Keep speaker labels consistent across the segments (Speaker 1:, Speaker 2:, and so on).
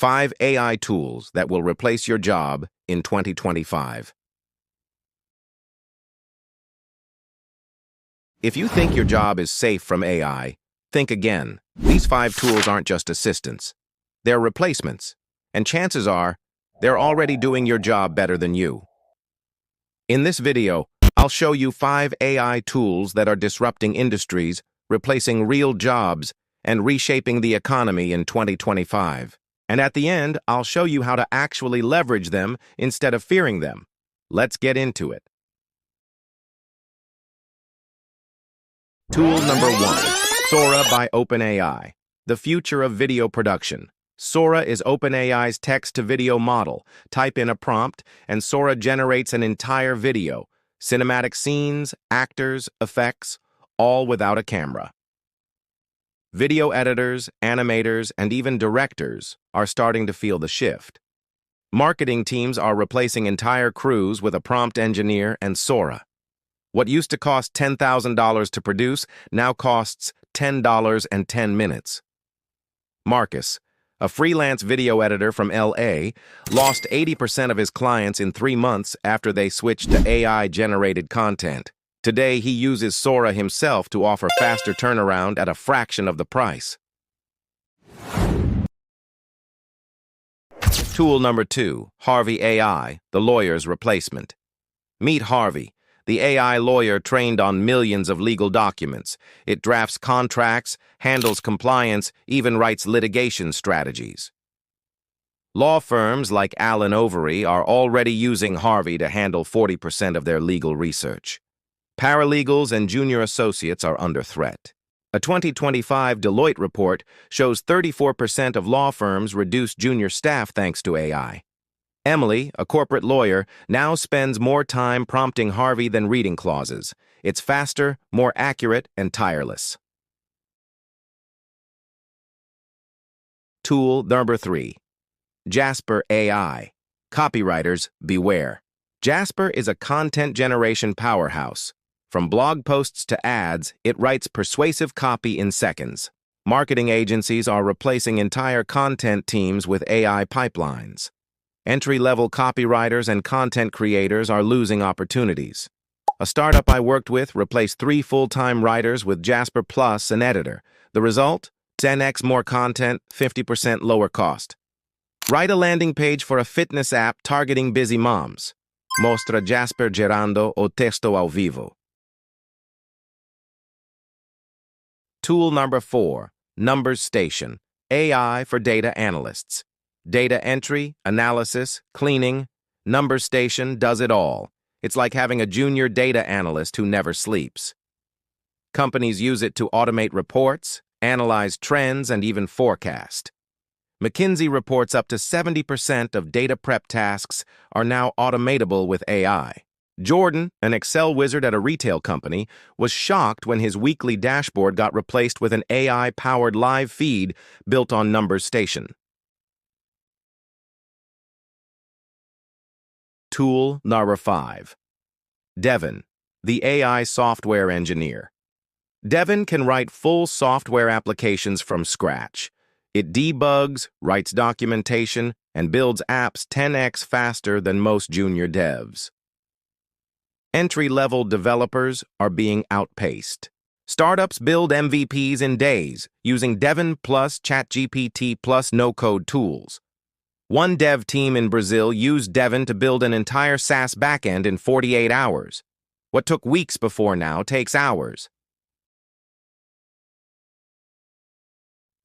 Speaker 1: 5 AI tools that will replace your job in 2025. If you think your job is safe from AI, think again. These 5 tools aren't just assistants. They're replacements, and chances are, they're already doing your job better than you. In this video, I'll show you 5 AI tools that are disrupting industries, replacing real jobs, and reshaping the economy in 2025. And at the end, I'll show you how to actually leverage them instead of fearing them. Let's get into it. Tool number 1, Sora by OpenAI. The future of video production. Sora is OpenAI's text-to-video model. Type in a prompt, and Sora generates an entire video. Cinematic scenes, actors, effects, all without a camera. Video editors, animators, and even directors are starting to feel the shift. Marketing teams are replacing entire crews with a prompt engineer and Sora. What used to cost $10,000 to produce now costs $10 and 10 minutes. Marcus, a freelance video editor from LA, lost 80% of his clients in 3 months after they switched to AI-generated content. Today, he uses Sora himself to offer faster turnaround at a fraction of the price. Tool number 2, Harvey AI, the lawyer's replacement. Meet Harvey, the AI lawyer trained on millions of legal documents. It drafts contracts, handles compliance, even writes litigation strategies. Law firms like Allen Overy are already using Harvey to handle 40% of their legal research. Paralegals and junior associates are under threat. A 2025 Deloitte report shows 34% of law firms reduced junior staff thanks to AI. Emily, a corporate lawyer, now spends more time prompting Harvey than reading clauses. It's faster, more accurate, and tireless. Tool number 3, Jasper AI. Copywriters, beware. Jasper is a content generation powerhouse. From blog posts to ads, it writes persuasive copy in seconds. Marketing agencies are replacing entire content teams with AI pipelines. Entry-level copywriters and content creators are losing opportunities. A startup I worked with replaced 3 full-time writers with Jasper Plus an editor. The result? 10x more content, 50% lower cost. Write a landing page for a fitness app targeting busy moms. Mostra Jasper gerando o texto ao vivo. Tool number 4, Numbers Station. AI for data analysts. Data entry, analysis, cleaning. Numbers Station does it all. It's like having a junior data analyst who never sleeps. Companies use it to automate reports, analyze trends, and even forecast. McKinsey reports up to 70% of data prep tasks are now automatable with AI. Jordan, an Excel wizard at a retail company, was shocked when his weekly dashboard got replaced with an AI-powered live feed built on Numbers Station. Tool number 5, Devin, the AI software engineer. Devin can write full software applications from scratch. It debugs, writes documentation, and builds apps 10x faster than most junior devs. Entry-level developers are being outpaced. Startups build MVPs in days using Devin plus ChatGPT plus no-code tools. One dev team in Brazil used Devin to build an entire SaaS backend in 48 hours. What took weeks before now takes hours.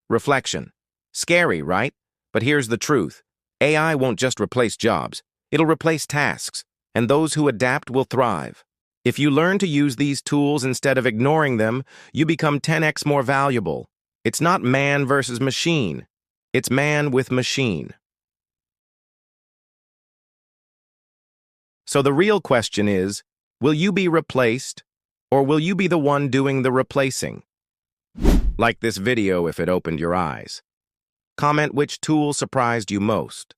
Speaker 1: Reflection. Scary, right? But here's the truth. AI won't just replace jobs. It'll replace tasks, and those who adapt will thrive. If you learn to use these tools instead of ignoring them, you become 10x more valuable. It's not man versus machine. It's man with machine. So the real question is, will you be replaced, or will you be the one doing the replacing? Like this video if it opened your eyes. Comment which tool surprised you most.